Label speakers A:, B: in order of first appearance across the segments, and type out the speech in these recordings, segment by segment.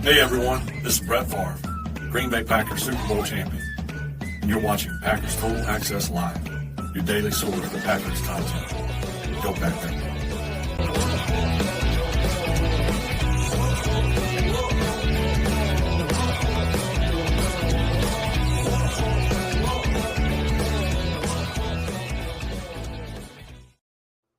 A: Hey everyone, this is Brett Favre, Green Bay Packers Super Bowl champion, and you're watching Packers Total Access Live, your daily source for Packers content. Go Packers.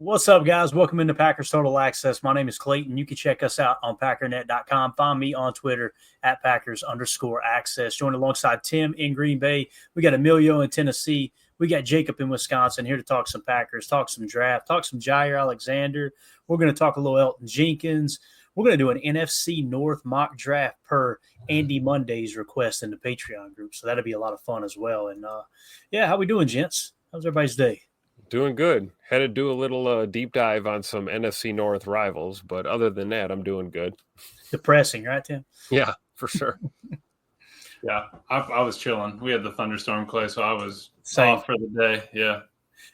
B: What's up, guys? Welcome into Packers Total Access. My name is Clayton. You can check us out on Packernet.com. Find me on Twitter at Packers_access. Joined alongside Tim in Green Bay. We got Emilio in Tennessee. We got Jacob in Wisconsin here to talk some Packers, talk some draft, talk some Jaire Alexander. We're going to talk a little Elton Jenkins. We're going to do an NFC North mock draft per Andy Monday's request in the Patreon group. So that'll be a lot of fun as well. And, how we doing, gents? How's everybody's day?
C: Doing good. Had to do a little deep dive on some NFC North rivals, but other than that, I'm doing good.
B: Depressing, right, Tim?
C: Yeah, for sure.
D: Yeah, I was chilling. We had the thunderstorm, Clay, so I was
B: Same.
D: off for the day. Yeah,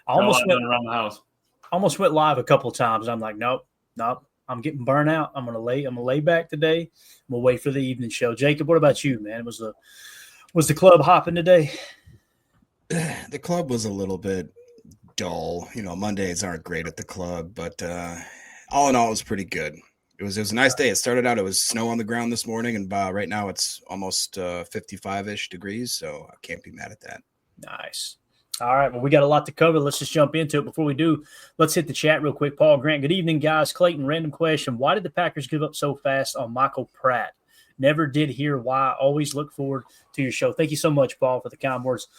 B: I almost went
D: around the house.
B: Almost went live a couple of times. I'm like, nope. I'm getting burnt out. I'm gonna lay back today. I'm gonna wait for the evening show. Jacob, what about you, man? Was the club hopping today?
E: The club was a little bit dull. Mondays aren't great at the club, but all in all, it was pretty good. It was a nice day. It started out, it was snow on the ground this morning, and right now it's almost 55-ish degrees, so I can't be mad at that.
B: Nice. All right, well, we got a lot to cover. Let's just jump into it. Before we do, let's hit the chat real quick. Paul Grant, good evening, guys. Clayton, random question. Why did the Packers give up so fast on Michael Pratt? Never did hear why. Always look forward to your show. Thank you so much, Paul, for the kind words.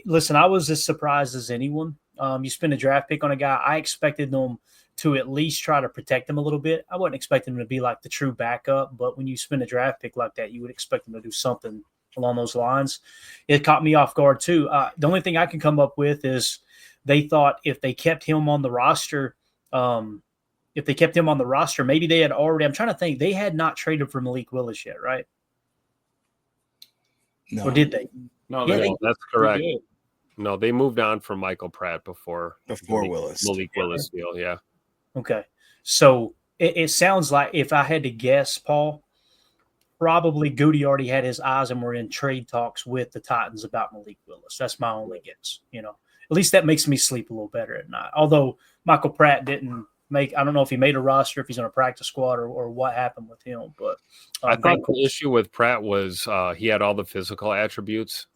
B: Listen, I was as surprised as anyone. You spend a draft pick on a guy. I expected them to at least try to protect him a little bit. I wasn't expecting him to be like the true backup, but when you spend a draft pick like that, you would expect him to do something along those lines. It caught me off guard too. The only thing I can come up with is they thought if they kept him on the roster, maybe they had already – I'm trying to think. They had not traded for Malik Willis yet, right?
E: No.
B: Or did they?
D: No,
C: That's correct. No, they moved on from Michael Pratt before
E: Willis.
C: Malik Willis deal, yeah.
B: Okay. So it sounds like, if I had to guess, Paul, probably Goody already had his eyes and were in trade talks with the Titans about Malik Willis. That's my only guess. At least that makes me sleep a little better at night. Although Michael Pratt didn't make – I don't know if he made a roster, if he's on a practice squad or what happened with him. But
C: I thought the issue with Pratt was he had all the physical attributes,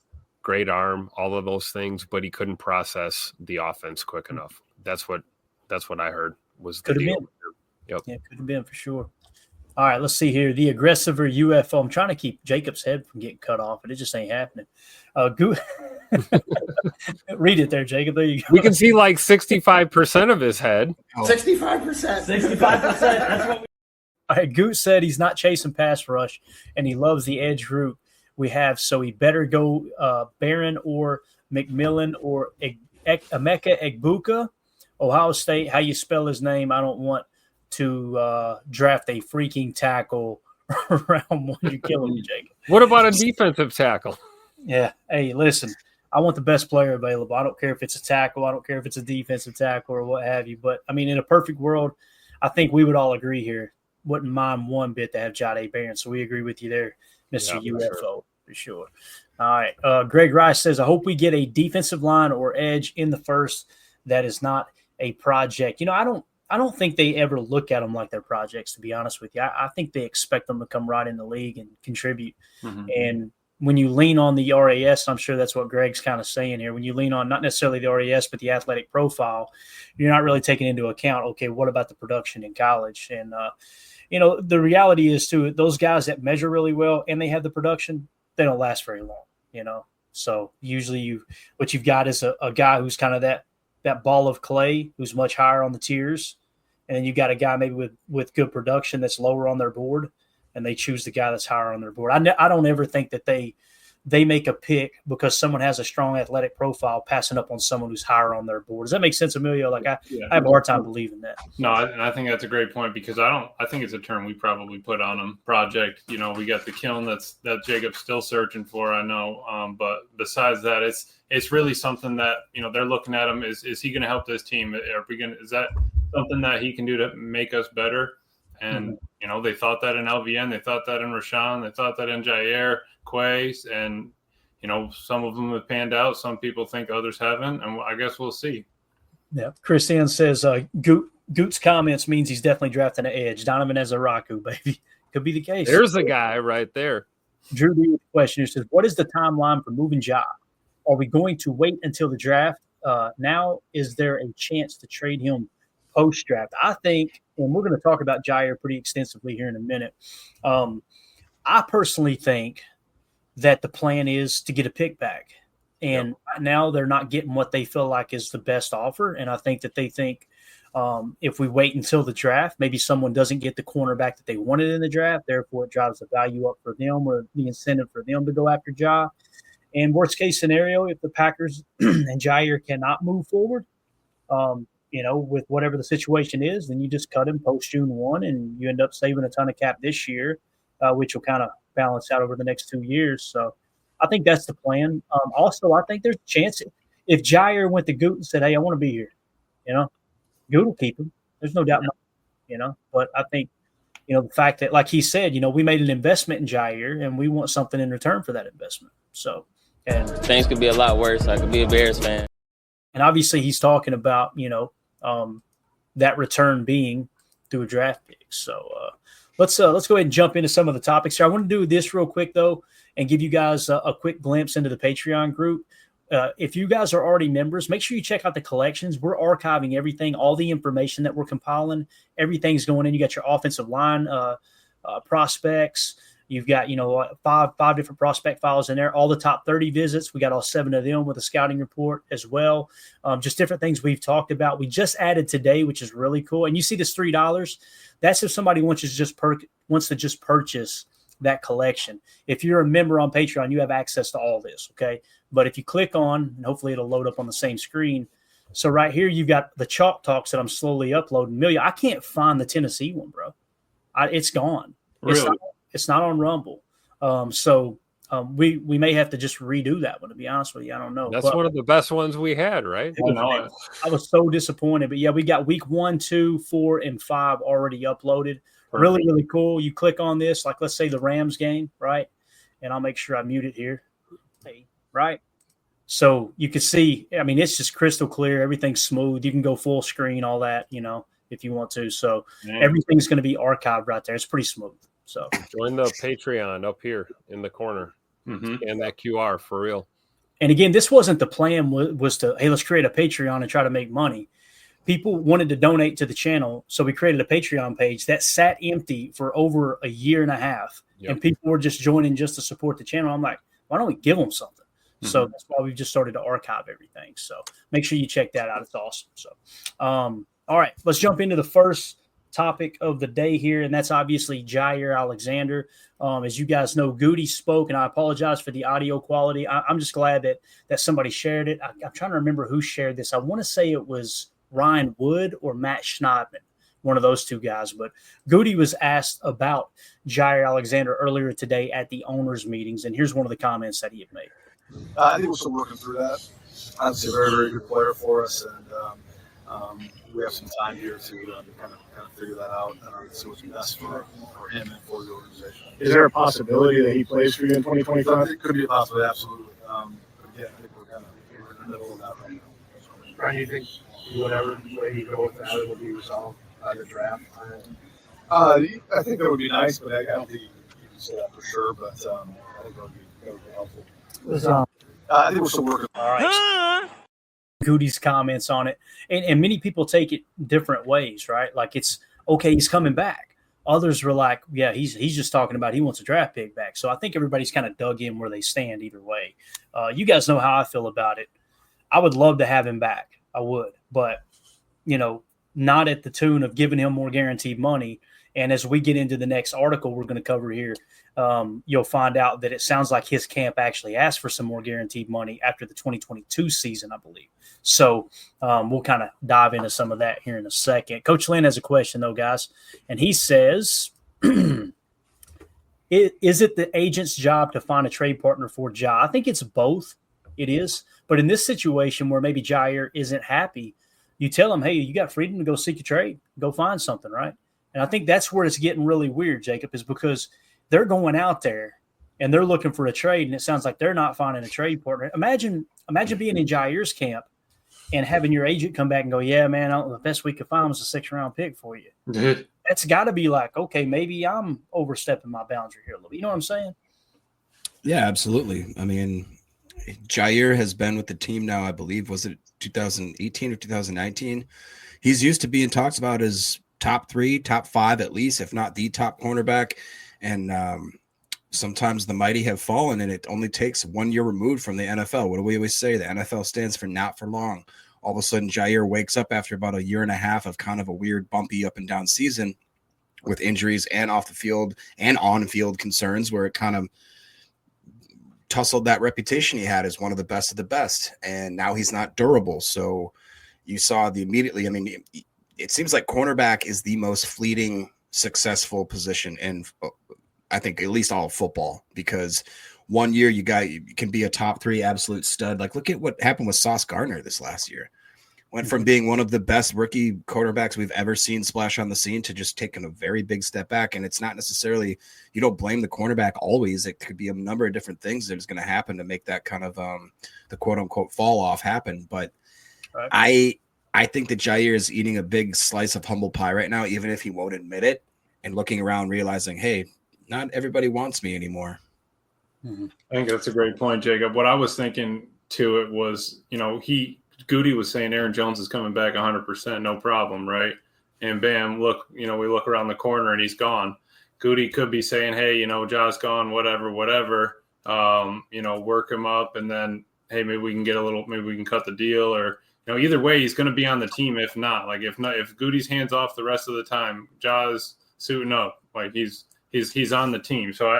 C: great arm, all of those things, but he couldn't process the offense quick enough. That's what I heard was the deal. Yep.
B: Yeah, could have been for sure. All right, let's see here. The aggressiver UFO. I'm trying to keep Jacob's head from getting cut off, but it just ain't happening. Read it there, Jacob. There you go.
C: We can see like 65% of his head.
F: 65%.
B: 65%. That's what All right, Goot said he's not chasing pass rush, and he loves the edge route we have, so he better go Barron or McMillan or Emeka Egbuka. Ohio State, how you spell his name, I don't want to draft a freaking tackle round one. You're killing me, Jacob.
C: What about a defensive tackle?
B: Yeah. Hey, listen, I want the best player available. I don't care if it's a tackle. I don't care if it's a defensive tackle or what have you. But, I mean, in a perfect world, I think we would all agree here. Wouldn't mind one bit to have Jaire Barron. So we agree with you there, Mr. UFO, for sure. All right. Greg Rice says, I hope we get a defensive line or edge in the first that is not a project. I don't think they ever look at them like they're projects, to be honest with you. I think they expect them to come right in the league and contribute. Mm-hmm. And when you lean on the RAS, I'm sure that's what Greg's kind of saying here. When you lean on not necessarily the RAS, but the athletic profile, you're not really taking into account, okay, what about the production in college? And, the reality is, too, those guys that measure really well and they have the production, they don't last very long, So usually what you've got is a guy who's kind of that ball of clay who's much higher on the tiers. And then you got a guy maybe with good production that's lower on their board, and they choose the guy that's higher on their board. I don't ever think that they make a pick because someone has a strong athletic profile passing up on someone who's higher on their board. Does that make sense, Emilio? I have a hard time believing that.
D: No, and I think that's a great point because I think it's a term we probably put on them. Project, we got the kiln that Jacob's still searching for, I know. But besides that, it's really something that, they're looking at him. Is he going to help this team? Is that something that he can do to make us better? And, they thought that in LVN, they thought that in Rashawn, they thought that in Jaire, Quay, and, some of them have panned out. Some people think others haven't, and I guess we'll see.
B: Yeah. Christian says Goot's comments means he's definitely drafting an edge. Donovan as a Raku, baby. Could be the case.
C: There's the guy right there.
B: Drew D with the question here says, what is the timeline for moving Ja? Are we going to wait until the draft? Now, is there a chance to trade him post-draft? I think, and we're going to talk about Jaire pretty extensively here in a minute. I personally think that the plan is to get a pick back. And right now they're not getting what they feel like is the best offer. And I think that they think if we wait until the draft, maybe someone doesn't get the cornerback that they wanted in the draft. Therefore, it drives the value up for them or the incentive for them to go after Ja. And worst case scenario, if the Packers and Jaire cannot move forward, with whatever the situation is, then you just cut him post June 1 and you end up saving a ton of cap this year, which will kind of balance out over the next 2 years. So I think that's the plan. Also, I think there's a chance if Jaire went to Goot and said, hey, I want to be here, Goot will keep him. There's no doubt, but I think, the fact that, like he said, we made an investment in Jaire and we want something in return for that investment. So, and
F: things could be a lot worse. I could be a Bears fan.
B: And obviously he's talking about, that return being through a draft pick. So let's go ahead and jump into some of the topics here. I want to do this real quick, though, and give you guys a quick glimpse into the Patreon group. If you guys are already members, make sure you check out the collections. We're archiving everything, all the information that we're compiling. Everything's going in. You got your offensive line prospects. You've got, five different prospect files in there, all the top 30 visits. We got all 7 of them with a scouting report as well. Just different things we've talked about. We just added today, which is really cool. And you see this $3. That's if somebody wants to just purchase that collection. If you're a member on Patreon, you have access to all this, okay? But if you click on, and hopefully it'll load up on the same screen. So right here, you've got the Chalk Talks that I'm slowly uploading. Amelia, I can't find the Tennessee one, bro. It's gone.
D: Really?
B: It's not on Rumble. So we may have to just redo that one, to be honest with you. I don't know.
C: That's one of the best ones we had, right?
B: I was so disappointed. But, yeah, we got week 1, 2, 4, and 5 already uploaded. Perfect. Really, really cool. You click on this, like let's say the Rams game, right? And I'll make sure I mute it here. Right? So you can see, it's just crystal clear. Everything's smooth. You can go full screen, all that, if you want to. So everything's going to be archived right there. It's pretty smooth. So
C: join the Patreon up here in the corner. And that QR for real.
B: And again, this wasn't the plan was to, hey, let's create a Patreon and try to make money. People wanted to donate to the channel. So we created a Patreon page that sat empty for over a year and a half. Yep. And people were just joining just to support the channel. I'm like, why don't we give them something? So that's why we've just started to archive everything. So make sure you check that out. It's awesome. So, all right, let's jump into the first topic of the day here, and that's obviously Jaire Alexander. As you guys know, Goody spoke, and I apologize for the audio quality. I'm just glad that somebody shared it. I'm trying to remember who shared this. I want to say it was Ryan Wood or Matt Schneidman, one of those two guys. But Goody was asked about Jaire Alexander earlier today at the owners' meetings, and here's one of the comments that he had made.
G: I think we're still working through that. Obviously, a very, very good player for us, and we have some time here to kind of figure that out and see what's best for him and for the organization.
H: Is there a possibility that he plays for you in 2025?
G: It could be a possibility, absolutely. But yeah, I think we're in the middle of that right now.
H: Brian, you think whatever way you go with that, it'll be resolved by the draft?
G: I think that would be nice, but I don't think you can say that for sure. But I think that would be helpful. I think we're still working.
B: All right. Goody's comments on it. And many people take it different ways, right? Like it's, okay, he's coming back. Others were like, yeah, he's just talking about he wants a draft pick back. So I think everybody's kind of dug in where they stand either way. You guys know how I feel about it. I would love to have him back. I would. But, not at the tune of giving him more guaranteed money. And as we get into the next article we're going to cover here, you'll find out that it sounds like his camp actually asked for some more guaranteed money after the 2022 season, I believe. So we'll kind of dive into some of that here in a second. Coach Lynn has a question, though, guys. And he says, is it the agent's job to find a trade partner for Ja? I think it's both. It is. But in this situation where maybe Jaire isn't happy, you tell him, hey, you got freedom to go seek a trade. Go find something, right? And I think that's where it's getting really weird, Jacob, is because they're going out there and they're looking for a trade, and it sounds like they're not finding a trade partner. Imagine being in Jaire's camp and having your agent come back and go, yeah, man, the best we could find was a 6th-round pick for you. That's got to be like, okay, maybe I'm overstepping my boundary here a little bit. You know what I'm saying?
E: Yeah, absolutely. I mean, Jaire has been with the team now, I believe, was it 2018 or 2019? He's used to being talked about as top 3, top 5 at least, if not the top cornerback. And sometimes the mighty have fallen, and it only takes 1 year removed from the NFL. What do we always say? The NFL stands for not for long. All of a sudden, Jaire wakes up after about a year and a half of kind of a weird, bumpy up and down season with injuries and off the field and on field concerns, where it kind of tussled that reputation he had as one of the best of the best. And now he's not durable. So you saw immediately, I mean, it seems like cornerback is the most fleeting, successful position in, I think, at least all of football, because 1 year you can be a top 3 absolute stud. Like, look at what happened with Sauce Gardner this last year. Went from being one of the best rookie quarterbacks we've ever seen splash on the scene to just taking a very big step back. And it's not necessarily, you don't blame the cornerback always. It could be a number of different things that is going to happen to make that kind of the quote unquote fall off happen. But right. I think that Jaire is eating a big slice of humble pie right now, even if he won't admit it, and looking around realizing, hey, not everybody wants me anymore.
D: I think that's a great point, Jacob. What I was thinking to it was, Goody was saying Aaron Jones is coming back 100%, no problem, right? And bam, look, we look around the corner and he's gone. Goody could be saying, hey, Ja's gone, whatever, work him up, and then, hey, maybe we can cut the deal, or, either way, he's going to be on the team. If not, if Goody's hands off the rest of the time, Ja's suiting up, like he's on the team. So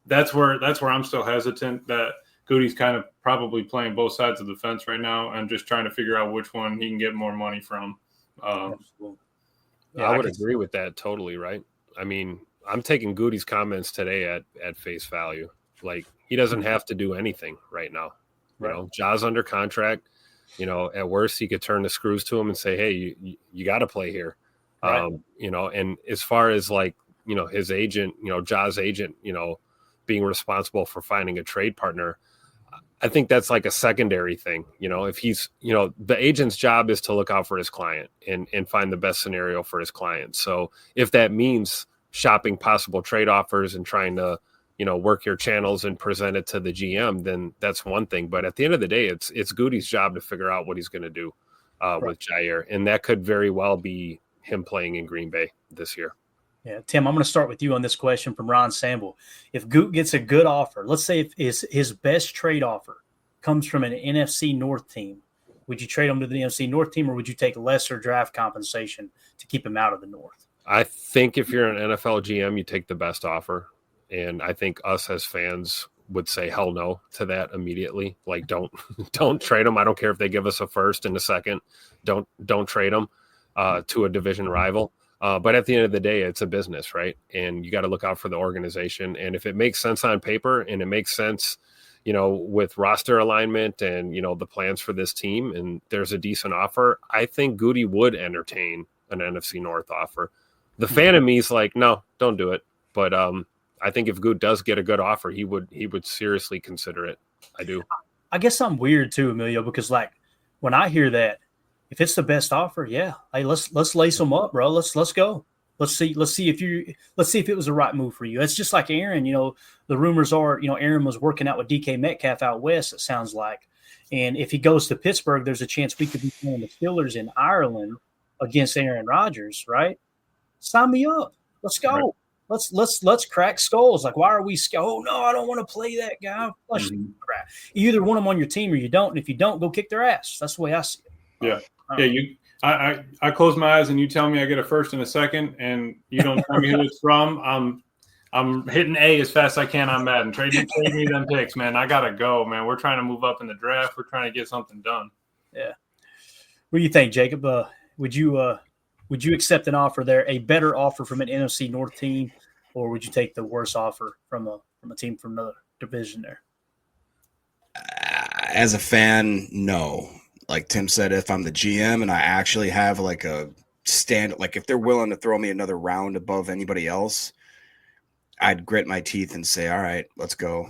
D: that's where I'm still hesitant that Goody's kind of probably playing both sides of the fence right now and just trying to figure out which one he can get more money from.
C: I would agree with that totally, right? I mean, I'm taking Goody's comments today at face value. Like, he doesn't have to do anything right now. Right. Ja's under contract. At worst, he could turn the screws to him and say, hey, you got to play here. Right. And as far as his agent, Ja's agent, being responsible for finding a trade partner, I think that's like a secondary thing. If he's, the agent's job is to look out for his client and find the best scenario for his client. So if that means shopping possible trade offers and trying to, work your channels and present it to the GM, then that's one thing. But at the end of the day, it's Goody's job to figure out what he's going to do with Jaire. And that could very well be him playing in Green Bay this year.
B: Yeah, Tim, I'm going to start with you on this question from Ron Samble. If Goot gets a good offer, let's say if his best trade offer comes from an NFC North team, would you trade him to the NFC North team, or would you take lesser draft compensation to keep him out of the North?
C: I think if you're an NFL GM, you take the best offer. And I think us as fans would say hell no to that immediately. Like, don't trade him. I don't care if they give us a first and a second. Don't trade him to a division rival. But at the end of the day, it's a business, right? And you got to look out for the organization. And if it makes sense on paper and it makes sense, with roster alignment and, the plans for this team, and there's a decent offer, I think Goody would entertain an NFC North offer. The fan of me is like, no, don't do it. But I think if Good does get a good offer, he would seriously consider it. I do.
B: I guess I'm weird too, Emilio, because when I hear that, if it's the best offer, yeah, hey, let's lace them up, bro. Let's go. Let's see if it was the right move for you. It's just like Aaron. The rumors are, Aaron was working out with DK Metcalf out west. It sounds like, and if he goes to Pittsburgh, there's a chance we could be playing the Steelers in Ireland against Aaron Rodgers, right? Sign me up. Let's go. Right. Let's crack skulls. Like, why are we? Oh no, I don't want to play that guy. Crap. You either want them on your team or you don't. And if you don't, go kick their ass. That's the way I see it.
D: Yeah. I close my eyes and you tell me I get a first and a second, and you don't tell me who it's from. I'm hitting A as fast as I can on Madden. Trade me them picks, man. I gotta go, man. We're trying to move up in the draft. We're trying to get something done.
B: Yeah. What do you think, Jacob? Would you accept an offer there, a better offer from an NFC North team, or would you take the worse offer from a team from another division there?
E: As a fan, no. Like Tim said, if I'm the GM and I actually have like a stand, like if they're willing to throw me another round above anybody else, I'd grit my teeth and say, all right, let's go.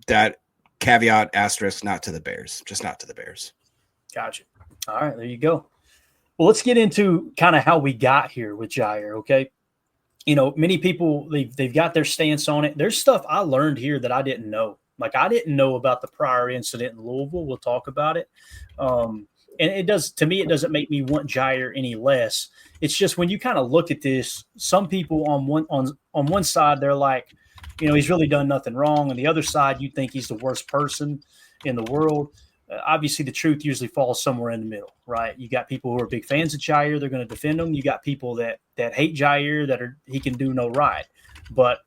E: That caveat asterisk, not to the Bears, just not to the Bears.
B: Gotcha. All right, there you go. Well, let's get into kind of how we got here with Jaire, okay? You know, many people, they've got their stance on it. There's stuff I learned here that I didn't know. Like, I didn't know about the prior incident in Louisville. We'll talk about it. And it doesn't make me want Jaire any less. It's just when you kind of look at this, some people on one side, they're like, you know, he's really done nothing wrong. On the other side, you think he's the worst person in the world. Obviously, the truth usually falls somewhere in the middle, right? You got people who are big fans of Jaire. They're going to defend him. You got people that hate Jaire, he can do no right. But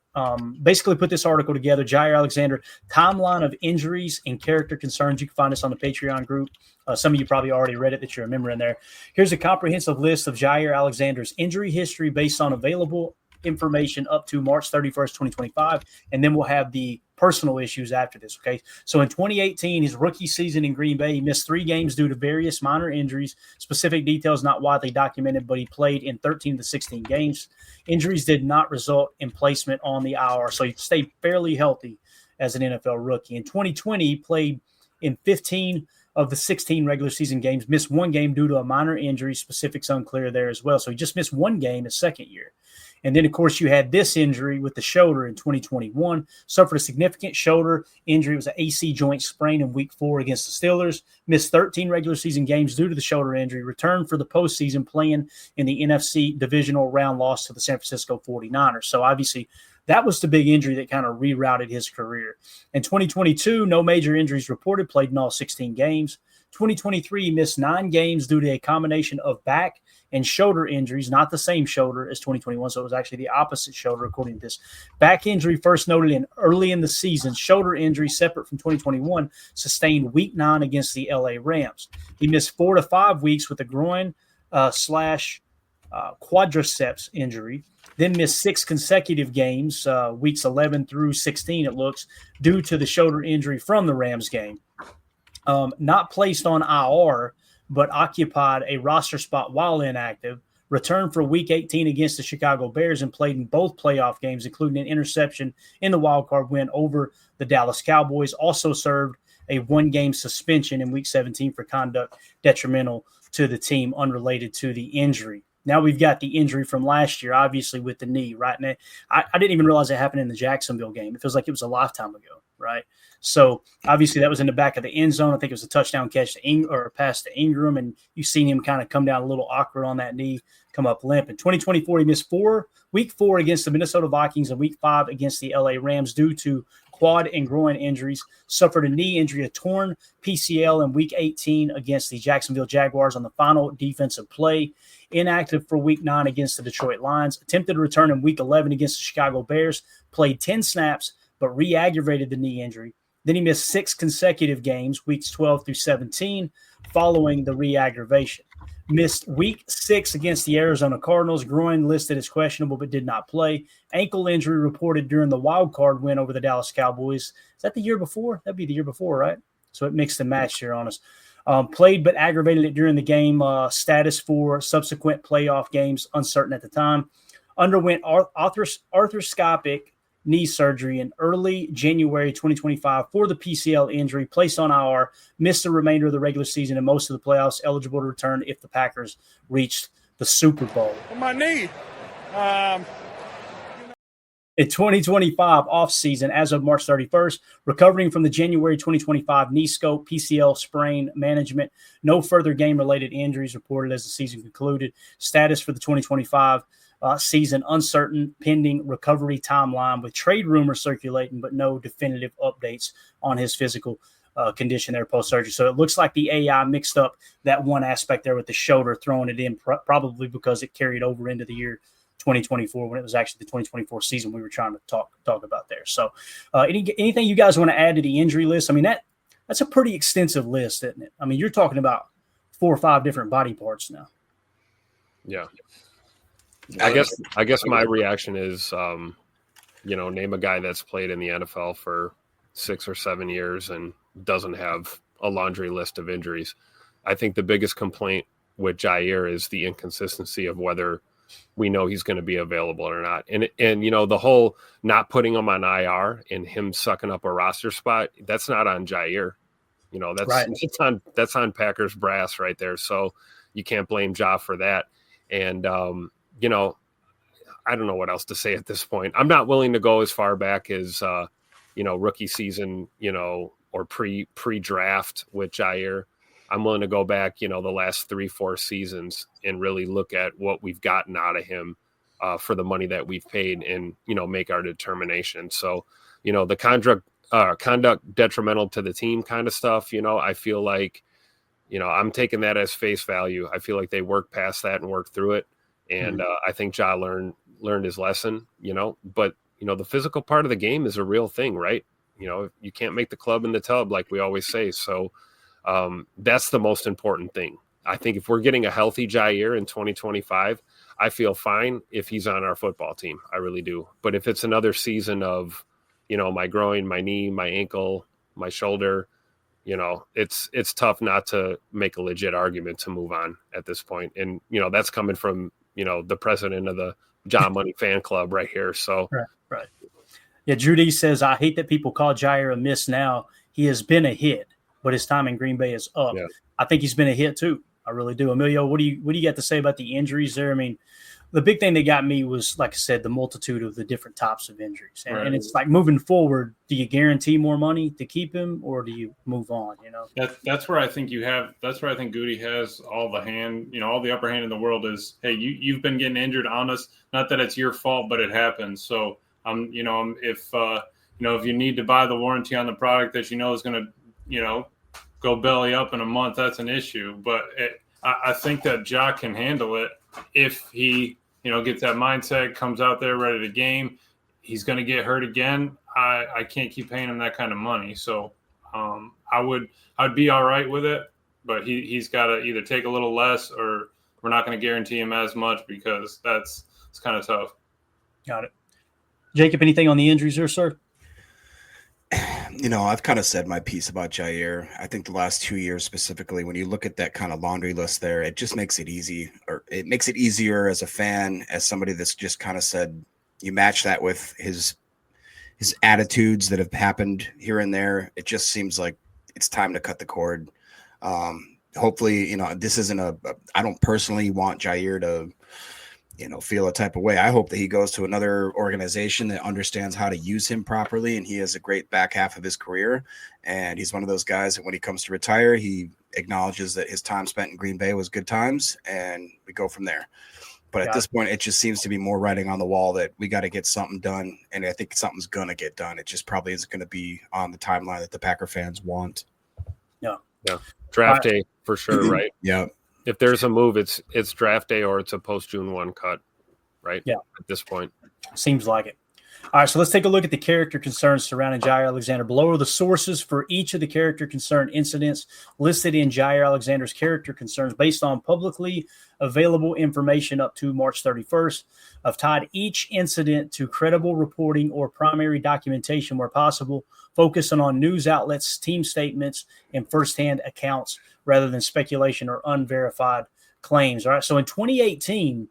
B: basically put this article together, Jaire Alexander, timeline of injuries and character concerns. You can find this on the Patreon group. Some of you probably already read it that you're a member in there. Here's a comprehensive list of Jaire Alexander's injury history based on available information up to March 31st, 2025. And then we'll have the personal issues after this, okay? So in 2018, his rookie season in Green Bay, he missed 3 games due to various minor injuries. Specific details not widely documented, but he played in 13 of the 16 games. Injuries did not result in placement on the IR, so he stayed fairly healthy as an NFL rookie. In 2020, he played in 15 of the 16 regular season games, missed 1 game due to a minor injury. Specifics unclear there as well. So he just missed 1 game his second year. And then, of course, you had this injury with the shoulder in 2021. Suffered a significant shoulder injury. It was an AC joint sprain in week 4 against the Steelers. Missed 13 regular season games due to the shoulder injury. Returned for the postseason playing in the NFC divisional round loss to the San Francisco 49ers. So, obviously, that was the big injury that kind of rerouted his career. In 2022, no major injuries reported. Played in all 16 games. 2023, he missed 9 games due to a combination of back and shoulder injuries, not the same shoulder as 2021. So it was actually the opposite shoulder, according to this. Back injury first noted early in the season. Shoulder injury separate from 2021, sustained week 9 against the LA Rams. He missed 4 to 5 weeks with a groin slash quadriceps injury. Then missed 6 consecutive games, weeks 11 through 16, it looks, due to the shoulder injury from the Rams game. Not placed on IR, but occupied a roster spot while inactive, returned for week 18 against the Chicago Bears and played in both playoff games, including an interception in the wildcard win over the Dallas Cowboys. Also served a 1-game suspension in week 17 for conduct detrimental to the team unrelated to the injury. Now we've got the injury from last year, obviously with the knee, right? And I didn't even realize it happened in the Jacksonville game. It feels like it was a lifetime ago, right? So obviously that was in the back of the end zone. I think it was a touchdown catch or a pass to Ingram, and you've seen him kind of come down a little awkward on that knee, come up limp. In 2024, he missed week 4 against the Minnesota Vikings and week 5 against the LA Rams due to quad and groin injuries. Suffered a knee injury, a torn PCL in week 18 against the Jacksonville Jaguars on the final defensive play. Inactive for week 9 against the Detroit Lions. Attempted to return in week 11 against the Chicago Bears. Played 10 snaps, but re-aggravated the knee injury. Then he missed 6 consecutive games, weeks 12 through 17, following the re-aggravation. Missed week 6 against the Arizona Cardinals. Groin listed as questionable but did not play. Ankle injury reported during the wild card win over the Dallas Cowboys. Is that the year before? That'd be the year before, right? So it mixed and matched here on us. Played but aggravated it during the game. Status for subsequent playoff games uncertain at the time. Underwent arthroscopic knee surgery in early January 2025 for the PCL injury, placed on IR, missed the remainder of the regular season and most of the playoffs, eligible to return if the Packers reached the Super Bowl.
I: My knee.
B: In 2025 offseason, as of March 31st, recovering from the January 2025 knee scope, PCL sprain management, no further game-related injuries reported as the season concluded. Status for the 2025 season uncertain, pending recovery timeline, with trade rumors circulating, but no definitive updates on his physical condition there post-surgery. So it looks like the AI mixed up that one aspect there with the shoulder, throwing it in probably because it carried over into the year 2024 when it was actually the 2024 season we were trying to talk about there. So anything you guys want to add to the injury list? I mean, that's a pretty extensive list, isn't it? I mean, you're talking about 4 or 5 different body parts now.
C: Yeah. I guess my reaction is, name a guy that's played in the NFL for 6 or 7 years and doesn't have a laundry list of injuries. I think the biggest complaint with Jaire is the inconsistency of whether we know he's going to be available or not. And you know, the whole not putting him on IR and him sucking up a roster spot, that's not on Jaire. You know, that's
B: right.
C: that's on Packers brass right there. So you can't blame Ja for that. And you know, I don't know what else to say at this point. I'm not willing to go as far back as you know, rookie season, you know, or pre-draft with Jaire. I'm willing to go back, you know, the last 3-4 seasons and really look at what we've gotten out of him for the money that we've paid and, you know, make our determination. So, you know, the conduct detrimental to the team kind of stuff, you know, I feel like, you know, I'm taking that as face value. I feel like they worked past that and worked through it. And I think Ja learned his lesson, you know, but, you know, the physical part of the game is a real thing, right? You know, you can't make the club in the tub, like we always say. So that's the most important thing. I think if we're getting a healthy Jaire in 2025, I feel fine if he's on our football team. I really do. But if it's another season of, you know, my groin, my knee, my ankle, my shoulder, you know, it's tough not to make a legit argument to move on at this point. And, you know, that's coming from, you know, the president of the John Money fan club right here. So,
B: right. Yeah. Judy says, I hate that people call Jaire a miss now. He has been a hit, but his time in Green Bay is up. Yeah. I think he's been a hit too. I really do. Emilio, what do you got to say about the injuries there? I mean, the big thing that got me was, like I said, the multitude of the different types of injuries. And it's like moving forward, do you guarantee more money to keep him or do you move on? You know,
D: that's where I think that's where I think Goody has all the upper hand in the world is, hey, you've been getting injured on us. Not that it's your fault, but it happens. So if you need to buy the warranty on the product that you know is going to, go belly up in a month, that's an issue. But I think that Ja can handle it if he, gets that mindset, comes out there ready to game. He's going to get hurt again. I can't keep paying him that kind of money. So I'd be all right with it, but he's got to either take a little less or we're not going to guarantee him as much because it's kind of tough.
B: Got it. Jacob, anything on the injuries here, sir?
E: I've kind of said my piece about Jaire. I think the last 2 years specifically, when you look at that kind of laundry list there, it just makes it easy, or it makes it easier as a fan, as somebody that's just kind of said, you match that with his attitudes that have happened here and there. It just seems like it's time to cut the cord. Hopefully, this isn't I don't personally want Jaire to, feel a type of way. I hope that he goes to another organization that understands how to use him properly, and he has a great back half of his career. And he's one of those guys that when he comes to retire, he acknowledges that his time spent in Green Bay was good times, and we go from there. But at this point, it just seems to be more writing on the wall that we got to get something done, and I think something's going to get done. It just probably isn't going to be on the timeline that the Packer fans want.
B: Yeah.
C: Draft day for sure, right?
E: Yeah.
C: If there's a move, it's draft day or it's a post-June 1 cut, right?
B: Yeah.
C: At this point.
B: Seems like it. All right, so let's take a look at the character concerns surrounding Jaire Alexander. Below are the sources for each of the character concern incidents listed in Jaire Alexander's character concerns based on publicly available information up to March 31st. I've tied each incident to credible reporting or primary documentation where possible, focusing on news outlets, team statements, and firsthand accounts rather than speculation or unverified claims. All right, so in 2018,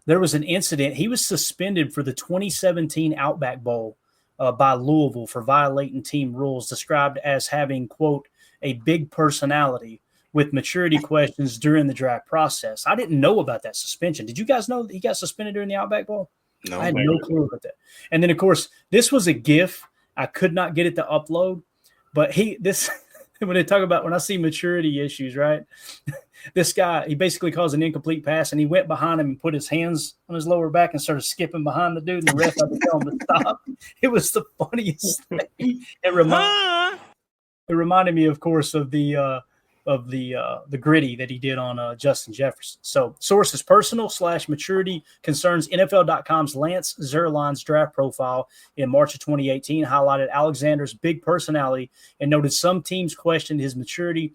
B: there was an incident. He was suspended for the 2017 Outback Bowl by Louisville for violating team rules, described as having, quote, a big personality with maturity questions during the draft process. I didn't know about that suspension. Did you guys know that he got suspended during the Outback Bowl?
E: No.
B: I had no clue about that. And then, of course, this was a GIF. I could not get it to upload. But when I see maturity issues, right? This guy, he basically calls an incomplete pass, and he went behind him and put his hands on his lower back and started skipping behind the dude, and the ref had to tell him to stop. It was the funniest thing. It reminded me, of course, of the gritty that he did on Justin Jefferson. So source is personal/maturity concerns. NFL.com's Lance Zierlein's draft profile in March of 2018 highlighted Alexander's big personality and noted some teams questioned his maturity,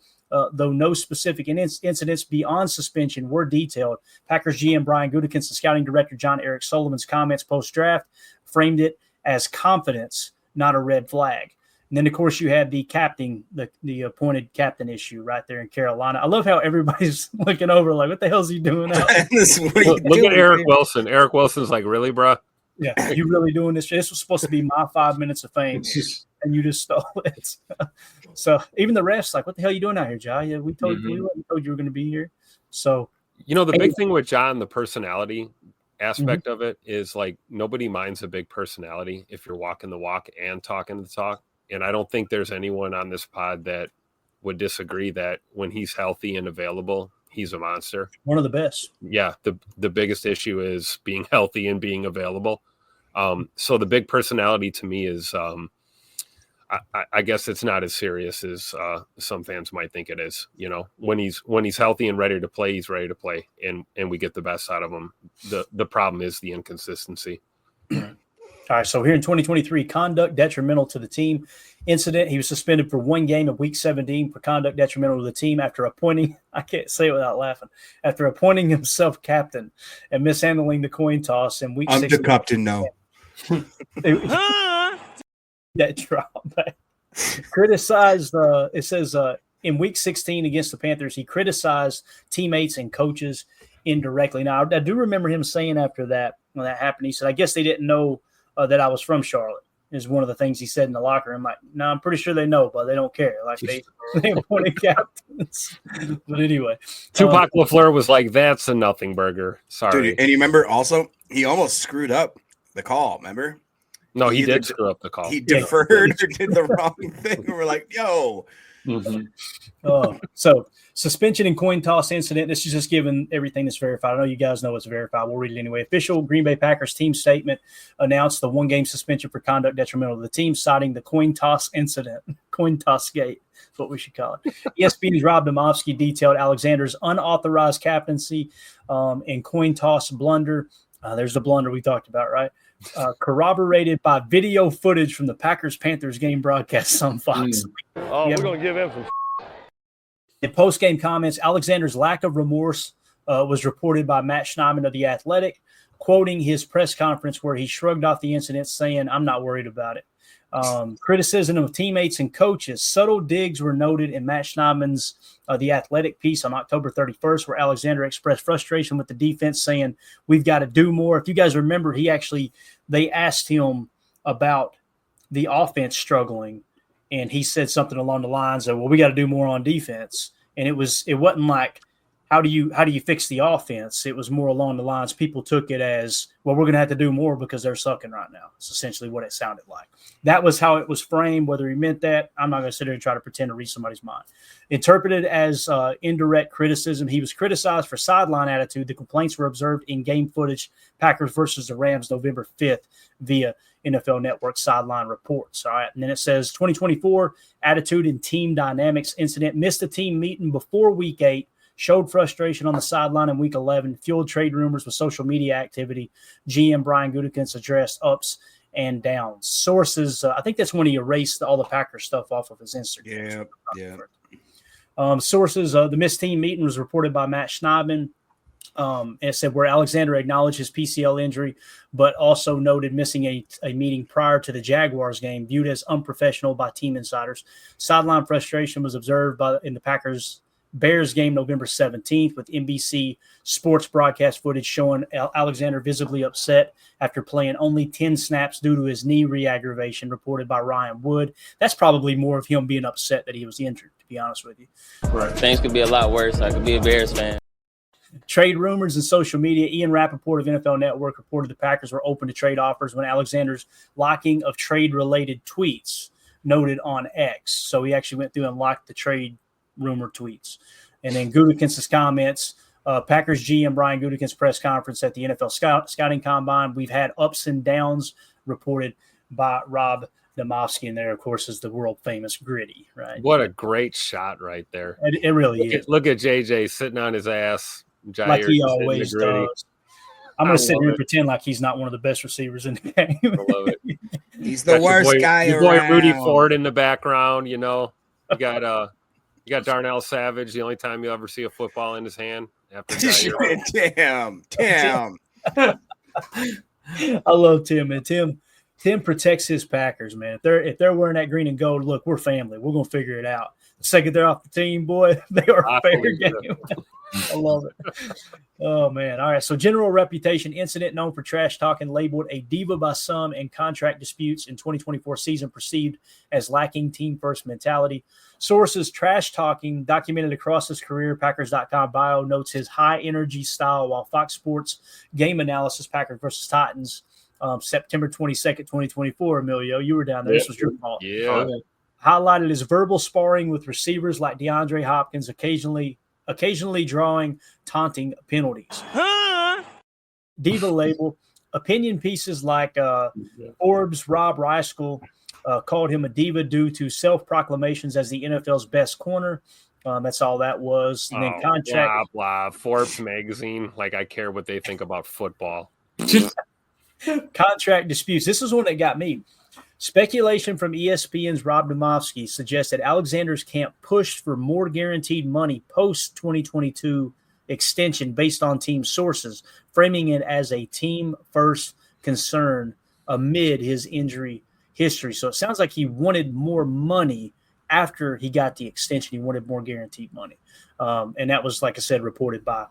B: though no specific incidents beyond suspension were detailed. Packers GM Brian Gutekunst and scouting director John Eric Sullivan's comments post-draft framed it as confidence, not a red flag. And then, of course, you had the captain, the appointed captain issue right there in Carolina. I love how everybody's looking over like, what the hell is he doing out there?
C: Look at Eric Wilson. Eric Wilson's like, really, bro?
B: Yeah, you really doing this? This was supposed to be my 5 minutes of fame, and you just stole it. So even the refs like, what the hell are you doing out here, Jai? Yeah, we told you were going to be here. So
C: the big thing with John, the personality aspect of it is like nobody minds a big personality if you're walking the walk and talking the talk. And I don't think there's anyone on this pod that would disagree that when he's healthy and available, he's a monster.
B: One of the best.
C: Yeah. The biggest issue is being healthy and being available. So the big personality to me is, I guess it's not as serious as some fans might think it is. When he's healthy and ready to play, he's ready to play, and we get the best out of him. The problem is the inconsistency.
B: All right, so here in 2023, conduct detrimental to the team incident. He was suspended for 1 game of Week 17 for conduct detrimental to the team after appointing – I can't say it without laughing – after appointing himself captain and mishandling the coin toss in Week 16.
E: I'm the captain now.
B: That drop. Criticized it says in Week 16 against the Panthers, he criticized teammates and coaches indirectly. Now, I do remember him saying after that, when that happened, he said, I guess they didn't know that I was from Charlotte, is one of the things he said in the locker room. Like, no, I'm pretty sure they know, but they don't care. Like, they appointed captains. But anyway.
C: Tupac LaFleur was like, that's a nothing burger. Sorry.
E: Dude, and you remember also, he almost screwed up the call, remember?
C: No, he did screw up the call.
E: He deferred or did the wrong thing. And we're like, yo.
B: So suspension and coin toss incident. This is just given everything that's verified. I know you guys know it's verified. We'll read it anyway. Official Green Bay Packers team statement announced the 1-game suspension for conduct detrimental to the team, citing the coin toss incident. Coin toss gate is what we should call it. ESPN's Rob Domofsky detailed Alexander's unauthorized captaincy and coin toss blunder. There's the blunder we talked about, right? Corroborated by video footage from the Packers-Panthers game broadcast on Fox.
I: We're going to give him some.
B: In post-game comments, Alexander's lack of remorse was reported by Matt Schneidman of The Athletic, quoting his press conference where he shrugged off the incident, saying, I'm not worried about it. Criticism of teammates and coaches. Subtle digs were noted in Matt Schneidman's The Athletic piece on October 31st, where Alexander expressed frustration with the defense, saying, we've got to do more. If you guys remember, they asked him about the offense struggling, and he said something along the lines of, well, we got to do more on defense. And it wasn't like, how do you fix the offense? It was more along the lines people took it as, well, we're going to have to do more because they're sucking right now. It's essentially what it sounded like. That was how it was framed. Whether he meant that, I'm not going to sit here and try to pretend to read somebody's mind. Interpreted as indirect criticism, he was criticized for sideline attitude. The complaints were observed in game footage, Packers versus the Rams, November 5th, via NFL Network sideline reports. All right. And then it says 2024 attitude and team dynamics incident. Missed a team meeting before Week 8. Showed frustration on the sideline in Week 11, fueled trade rumors with social media activity. GM Brian Gutekunst addressed ups and downs. Sources, I think that's when he erased all the Packers stuff off of his Instagram.
E: Yeah.
B: Sources, the missed team meeting was reported by Matt Schneidman. And it said where Alexander acknowledged his PCL injury, but also noted missing a meeting prior to the Jaguars game, viewed as unprofessional by team insiders. Sideline frustration was observed in the Packers Bears game November 17th, with NBC Sports broadcast footage showing Alexander visibly upset after playing only 10 snaps due to his knee re-aggravation, reported by Ryan Wood. That's probably more of him being upset that he was injured, to be honest with you.
F: Right. Things could be a lot worse. I could be a Bears fan.
B: Trade rumors and social media. Ian Rappaport of NFL Network reported the Packers were open to trade offers when Alexander's locking of trade-related tweets noted on X. So he actually went through and locked the trade rumor tweets. And then Gutekunst's comments, Packers GM Brian Gutekunst's press conference at the NFL Scouting Combine. We've had ups and downs, reported by Rob Domofsky. And there, of course, is the world famous Gritty, right?
C: What a great shot right there.
B: It really is.
C: Look at JJ sitting on his ass. Jaire
B: like he always does. I'm going to sit here and pretend like he's not one of the best receivers in the game.
C: I love it.
E: He's the worst guy
C: your
E: around.
C: Boy Rudy Ford in the background, you know. You got Darnell Savage, the only time you ever see a football in his hand. After
E: Damn.
B: I love Tim. And Tim, Tim protects his Packers, man. If they're wearing that green and gold, look, we're family. We're gonna figure it out. The second they're off the team, boy, they are fair game. I love it. Oh man! All right. So, general reputation incident known for trash talking, labeled a diva by some, and contract disputes in 2024 season perceived as lacking team first mentality. Sources: trash talking documented across his career. Packers.com bio notes his high energy style, while Fox Sports game analysis Packers versus Titans. September 22nd, 2024, Emilio, you were down there. This was your fault.
C: Yeah.
B: Highlighted his verbal sparring with receivers like DeAndre Hopkins, occasionally drawing taunting penalties. Diva label. Opinion pieces like Forbes' Rob Reiskell called him a diva due to self-proclamations as the NFL's best corner. That's all that was. And then contract.
C: Blah, blah. Forbes magazine. Like, I care what they think about football.
B: Contract disputes. This is one that got me. Speculation from ESPN's Rob Demovsky suggests that Alexander's camp pushed for more guaranteed money post-2022 extension based on team sources, framing it as a team-first concern amid his injury history. So it sounds like he wanted more money after he got the extension. He wanted more guaranteed money. And that was, like I said, reported by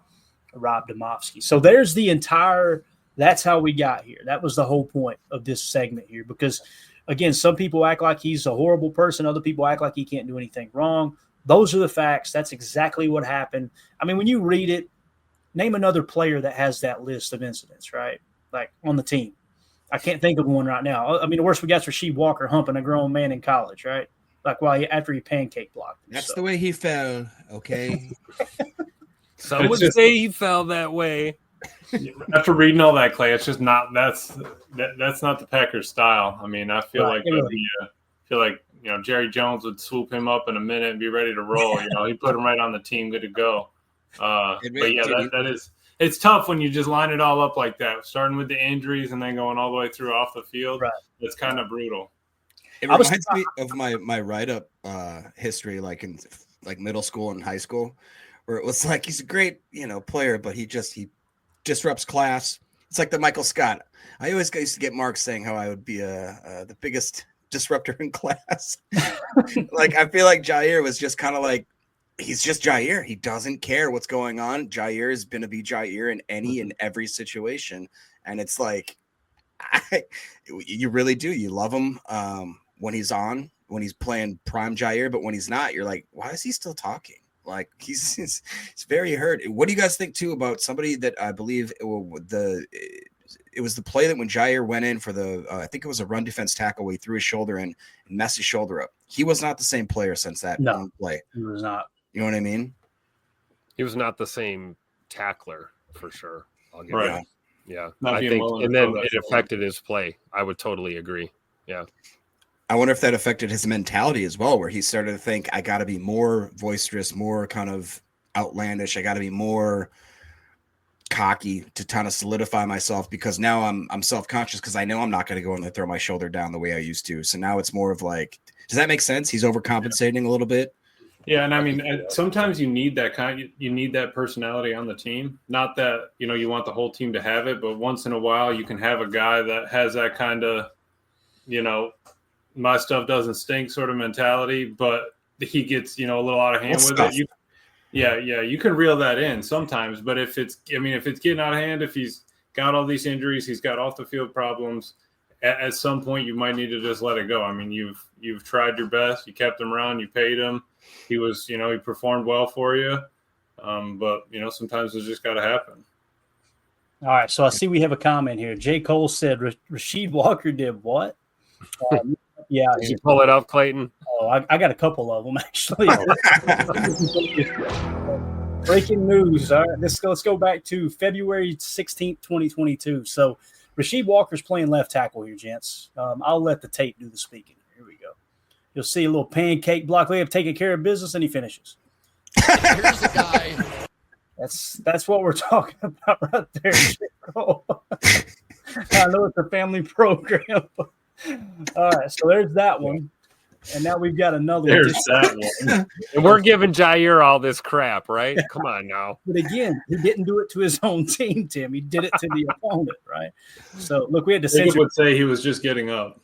B: Rob Demovsky. So there's the entire – that's how we got here. That was the whole point of this segment here because, again, some people act like he's a horrible person. Other people act like he can't do anything wrong. Those are the facts. That's exactly what happened. I mean, when you read it, name another player that has that list of incidents, right? Like on the team. I can't think of one right now. I mean, the worst we got is Rasheed Walker humping a grown man in college, right? Like after he pancake blocked him.
E: That's the way he fell, okay?
C: Some would say he fell that way.
D: After reading all that, Clay, it's just not that's not the Packers style. I mean, I feel like Jerry Jones would swoop him up in a minute and be ready to roll. He'd put him right on the team, good to go. It's tough when you just line it all up like that, starting with the injuries and then going all the way through off the field. Right. It's kind of brutal.
E: It reminds me of my write-up history, like in middle school and high school, where it was like he's a great player, but he disrupts class. It's like the Michael Scott. I always used to get marks saying how I would be the biggest disruptor in class. Like I feel like Jaire was just kind of like he's just Jaire. He doesn't care what's going on. Jaire is going to be Jaire in any and every situation, and it's like you really do. You love him when he's playing prime Jaire, but when he's not, you're like, why is he still talking? Like he's very hurt. What do you guys think too about somebody that I believe it was the play that when Jaire went in for the I think it was a run defense tackle where he threw his shoulder in and messed his shoulder up. He was not the same player since that play.
B: He was not.
E: You know what I mean?
C: He was not the same tackler for sure. I'll give
D: right.
C: Yeah. I think, and then it affected his play. I would totally agree. Yeah.
E: I wonder if that affected his mentality as well, where he started to think, I got to be more boisterous, more kind of outlandish. I got to be more cocky to kind of solidify myself because now I'm self-conscious because I know I'm not going to go in and throw my shoulder down the way I used to. So now it's more of like, does that make sense? He's overcompensating a little bit.
D: Yeah, and I mean, sometimes you need that you need that personality on the team. Not that, you want the whole team to have it, but once in a while you can have a guy that has that kind of, my stuff doesn't stink sort of mentality, but he gets, a little out of hand with it. You can reel that in sometimes, but if it's getting out of hand, if he's got all these injuries, he's got off the field problems, at some point you might need to just let it go. I mean, you've tried your best, you kept him around, you paid him. He was, he performed well for you. But sometimes it's just got to happen.
B: All right. So I see we have a comment here. J. Cole said Rasheed Walker did what? Yeah.
C: Did you pull it up, Clayton?
B: Oh, I got a couple of them actually. Breaking news. All right. Let's go back to February 16th, 2022. So Rasheed Walker's playing left tackle here, gents. I'll let the tape do the speaking. Here we go. You'll see a little pancake block way of taking care of business, and he finishes.
I: Here's the guy.
B: That's what we're talking about right there. I know it's a family program. All right, so there's that one. And now we've got another
D: There's
B: one.
D: that one.
C: And we're giving Jaire all this crap, right? Come on now.
B: But again, he didn't do it to his own team, Tim. He did it to the opponent, right? So look, we had to
D: Jacob
B: censor.
D: would say he was just getting up.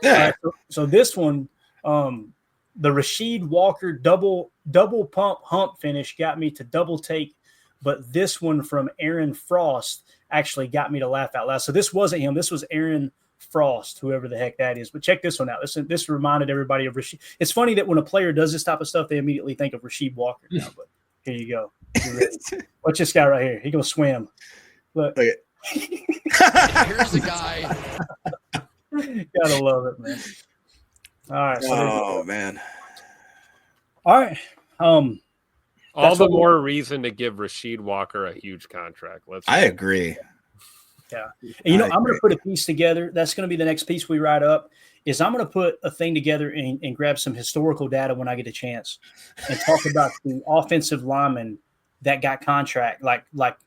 E: Yeah.
B: So this one, the Rasheed Walker double pump hump finish got me to double take, but this one from Aaron Frost actually got me to laugh out loud. So this wasn't him. This was Aaron Frost, whoever the heck that is. But check this one out. This reminded everybody of Rasheed. It's funny that when a player does this type of stuff, they immediately think of Rasheed Walker now. But here you go. Watch this guy right here. He gonna swim. Look.
E: Look
I: Here's the guy.
B: Gotta love it, man. All right. So
E: man.
B: all right.
C: All
B: That's
C: the
B: what
C: more reason to give Rasheed Walker a huge contract.
E: I agree.
B: Yeah. And, I'm going to put a piece together. That's going to be the next piece we write up is I'm going to put a thing together and grab some historical data when I get a chance and talk about the offensive linemen that got contract, like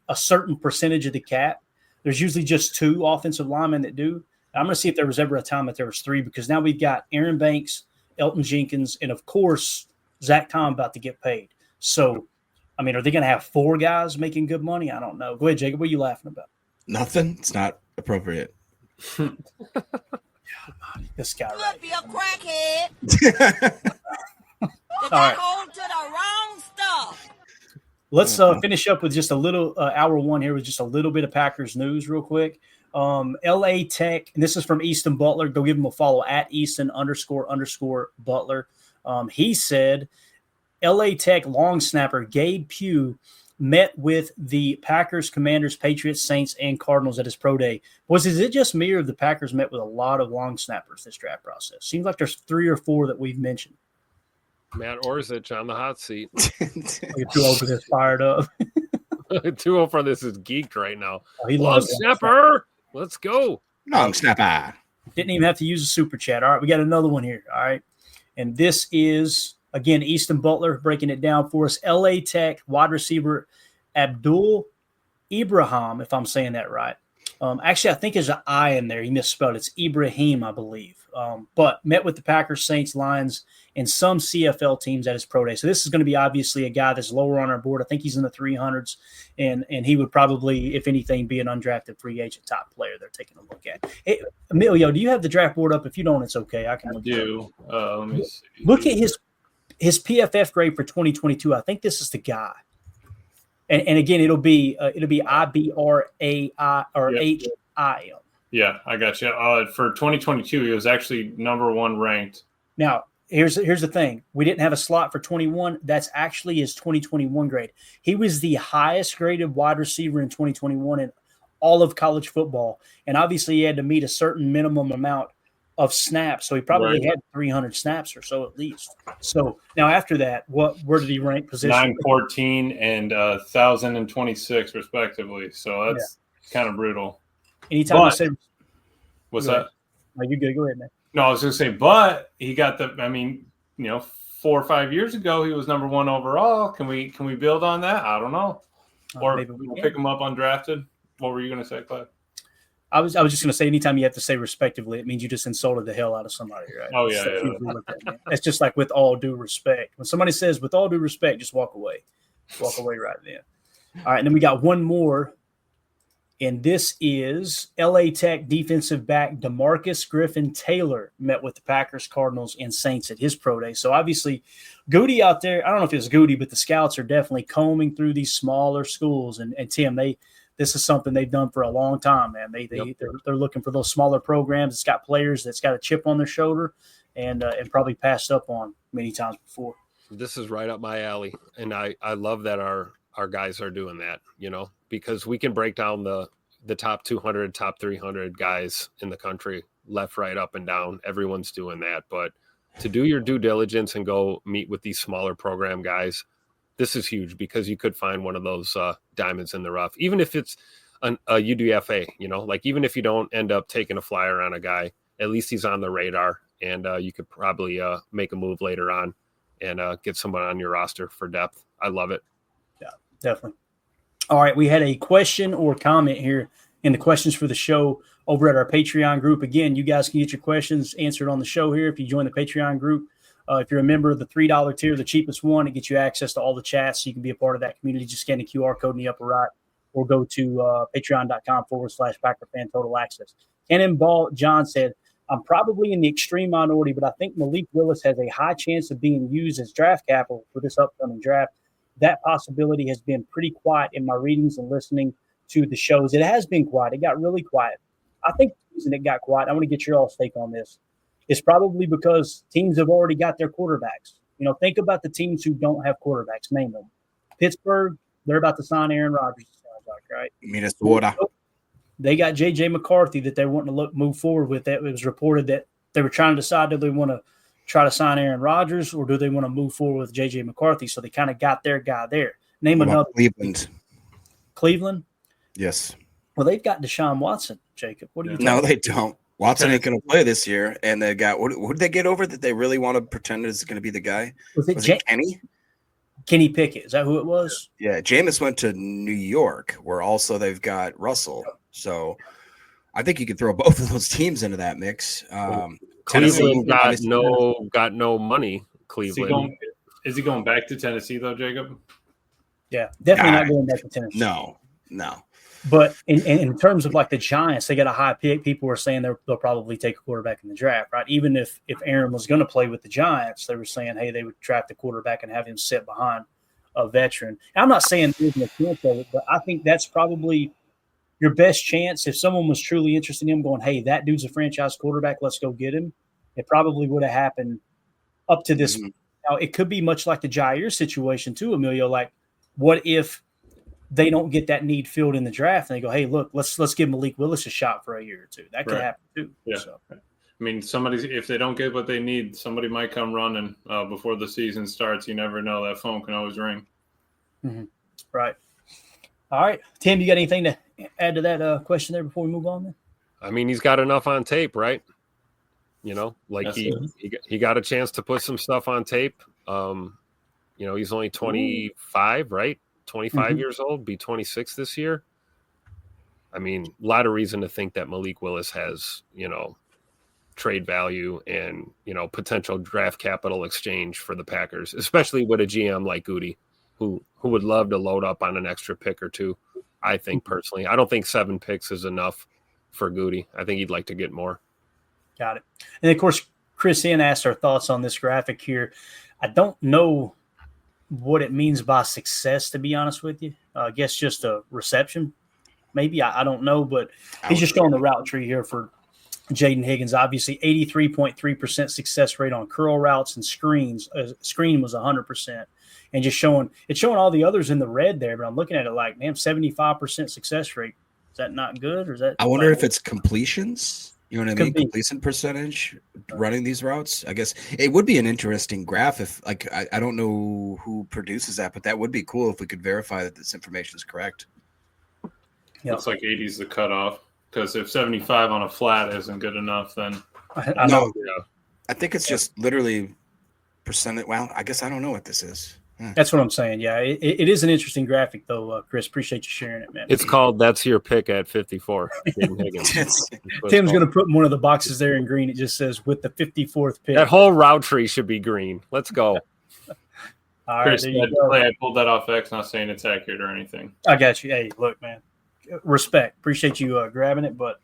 B: a certain percentage of the cap. There's usually just 2 offensive linemen that do. I'm going to see if there was ever a time that there was 3 because now we've got Aaron Banks, Elton Jenkins, and, of course, Zach Tom about to get paid. So, I mean, are they going to have 4 guys making good money? I don't know. Go ahead, Jacob. What are you laughing about?
E: Nothing. It's not appropriate.
B: This guy
J: Could
B: right
J: be a crackhead.
B: All
J: They got
B: right.
J: hold to the wrong stuff.
B: Let's finish up with just a little hour one here with just a little bit of Packers news real quick. LA Tech, and this is from Easton Butler. Go give him a follow at Easton__Butler. He said LA Tech long snapper Gabe Pugh met with the Packers, Commanders, Patriots, Saints, and Cardinals at his pro day. Is it just me or the Packers met with a lot of long snappers this draft process? Seems like there's 3 or 4 that we've mentioned.
C: Matt Orzich on the hot seat.
B: Get too old for this fired up.
C: Too old for this is geeked right now.
B: Oh, he
C: Long
B: loves
C: snapper. Let's go.
E: Long snapper.
B: Didn't even have to use a super chat. All right, we got another one here. All right. And this is, again, Easton Butler breaking it down for us. LA Tech wide receiver Abdul Ibrahim, if I'm saying that right. Actually, I think there's an I in there. He misspelled it. It's Ibrahim, I believe. But met with the Packers, Saints, Lions, and some CFL teams at his pro day. So this is going to be obviously a guy that's lower on our board. I think he's in the 300s, and he would probably, if anything, be an undrafted free agent top player they're taking a look at. Hey, Emilio, do you have the draft board up? If you don't, it's okay. I can look
D: do. Let me see.
B: Look at his PFF grade for 2022. I think this is the guy. And again, it'll be IBRAI or HIM.
D: Yeah, I got you. For 2022, he was actually number 1 ranked.
B: Now, here's the thing. We didn't have a slot for 21. That's actually his 2021 grade. He was the highest graded wide receiver in 2021 in all of college football. And obviously he had to meet a certain minimum amount of snaps. So he probably had 300 snaps or so at least. So now after that, where did he rank position?
D: 914 and 1,026 respectively. So that's kind of brutal.
B: Anytime you say –
D: what's that?
B: No, you're good. Go ahead, man.
D: No, I was going to say, but he got 4 or 5 years ago, he was number 1 overall. Can we build on that? I don't know. Or
B: maybe we
D: we'll
B: can.
D: pick him up undrafted. What were you going to say, Clive?
B: I was just going to say, anytime you have to say respectively, it means you just insulted the hell out of somebody, right?
D: Oh, yeah.
B: It's just like with all due respect. When somebody says with all due respect, just walk away. Walk away right then. All right, and then we got one more. And this is LA Tech defensive back DeMarcus Griffin Taylor met with the Packers, Cardinals, and Saints at his pro day. So obviously, Goody out there, I don't know if it's Goody, but the scouts are definitely combing through these smaller schools. And Tim, this is something they've done for a long time, man. They're looking for those smaller programs. It's got players that's got a chip on their shoulder and probably passed up on many times before.
C: This is right up my alley, and I love that our guys are doing that, because we can break down the top 200, top 300 guys in the country, left, right, up, and down. Everyone's doing that. But to do your due diligence and go meet with these smaller program guys, this is huge because you could find one of those diamonds in the rough, even if it's a UDFA, like even if you don't end up taking a flyer on a guy, at least he's on the radar, and you could probably make a move later on and get someone on your roster for depth. I love it.
B: Yeah, definitely. All right, we had a question or comment here and the questions for the show over at our Patreon group. Again, you guys can get your questions answered on the show here if you join the Patreon group. If you're a member of the $3 tier, the cheapest one, it gets you access to all the chats, so you can be a part of that community. Just scan the QR code in the upper right, or go to patreon.com/Packer Fan Total Access. Cannonball John said, I'm probably in the extreme minority, but I think Malik Willis has a high chance of being used as draft capital for this upcoming draft. That possibility has been pretty quiet in my readings and listening to the shows. It has been quiet. It got really quiet. I think the reason it got quiet, I want to get your all's take on this, is probably because teams have already got their quarterbacks. Think about the teams who don't have quarterbacks. Name them. Pittsburgh, they're about to sign Aaron Rodgers, it sounds like, right?
E: Minnesota.
B: They got J.J. McCarthy that they're wanting to move forward with. It was reported that they were trying to decide, do they want to try to sign Aaron Rodgers or do they want to move forward with J.J. McCarthy? So they kind of got their guy there. Name another.
E: Cleveland.
B: Cleveland?
E: Yes.
B: Well, they've got Deshaun Watson, Jacob. What do you think?
E: No, they don't. Watson ain't going to play this year. And they got – who did they get over that they really want to pretend is going to be the guy?
B: Was it
E: Kenny?
B: Kenny Pickett. Is that who it was?
E: Yeah. Jameis went to New York, where also they've got Russell. So I think you could throw both of those teams into that mix.
C: Cleveland got no money. Cleveland.
D: Is he going back to Tennessee though, Jacob?
B: Yeah, definitely not going back to Tennessee.
E: No.
B: But in terms of like the Giants, they got a high pick. People were saying they'll probably take a quarterback in the draft, right? Even if Aaron was going to play with the Giants, they were saying, hey, they would draft the quarterback and have him sit behind a veteran. And I'm not saying there's no chance of it, but I think that's probably your best chance. If someone was truly interested in him going, hey, that dude's a franchise quarterback, let's go get him, it probably would have happened up to this.
E: Mm-hmm.
B: Now, it could be much like the Jaire situation too, Emilio. Like, what if they don't get that need filled in the draft and they go, hey, look, let's give Malik Willis a shot for a year or two. That could happen too.
D: Yeah.
B: So.
D: I mean, if they don't get what they need, somebody might come running before the season starts. You never know. That phone can always ring.
B: Mm-hmm. Right. All right. Tim, you got anything to add to that question there before we move on? Then?
C: I mean, he's got enough on tape, right? He got a chance to put some stuff on tape. He's only 25, right? 25 years old, be 26 this year. I mean, a lot of reason to think that Malik Willis has, trade value and, potential draft capital exchange for the Packers, especially with a GM like Goody, who would love to load up on an extra pick or two. I think personally, I don't think 7 picks is enough for Goody. I think he'd like to get more. Got it.
B: And of course, Chris N asked our thoughts on this graphic here. I don't know what it means by success, to be honest with you. I guess just a reception, maybe. I don't know, but he's just showing the route tree here for Jaden Higgins. Obviously, 83.3% success rate on curl routes and screens. Screen was 100%. And just showing all the others in the red there, but I'm looking at it like, man, 75% success rate. Is that not good, or is that?
E: I wonder if it's completions. You know what I mean? Completion percentage running these routes. I guess it would be an interesting graph if, like, I don't know who produces that, but that would be cool if we could verify that this information is correct.
B: Yep.
D: Looks like 80 is the cutoff, because if 75 on a flat isn't good enough, then
B: know.
E: I think it's just literally percentage. Well, I guess I don't know what this is.
B: That's what I'm saying. Yeah, it is an interesting graphic, though, Chris. Appreciate you sharing it, man.
C: It's called "That's Your Pick" at 54.
B: Tim's going to put one of the boxes there in green. It just says with the 54th pick.
C: That whole route tree should be green. Let's go.
B: All
D: Chris,
B: right, there you go.
D: I pulled that off X, not saying it's accurate or anything.
B: I got you. Hey, look, man. Respect. Appreciate you grabbing it, but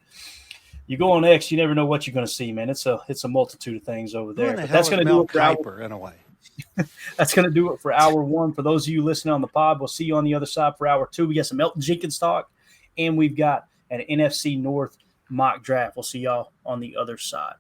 B: you go on X, you never know what you're going to see, man. It's a multitude of things over there. But that's going to do it for
I: Kiper, in a way.
B: That's going to do it for hour one. For those of you listening on the pod, we'll see you on the other side for hour two. We got some Elton Jenkins talk, and we've got an NFC North mock draft. We'll see y'all on the other side.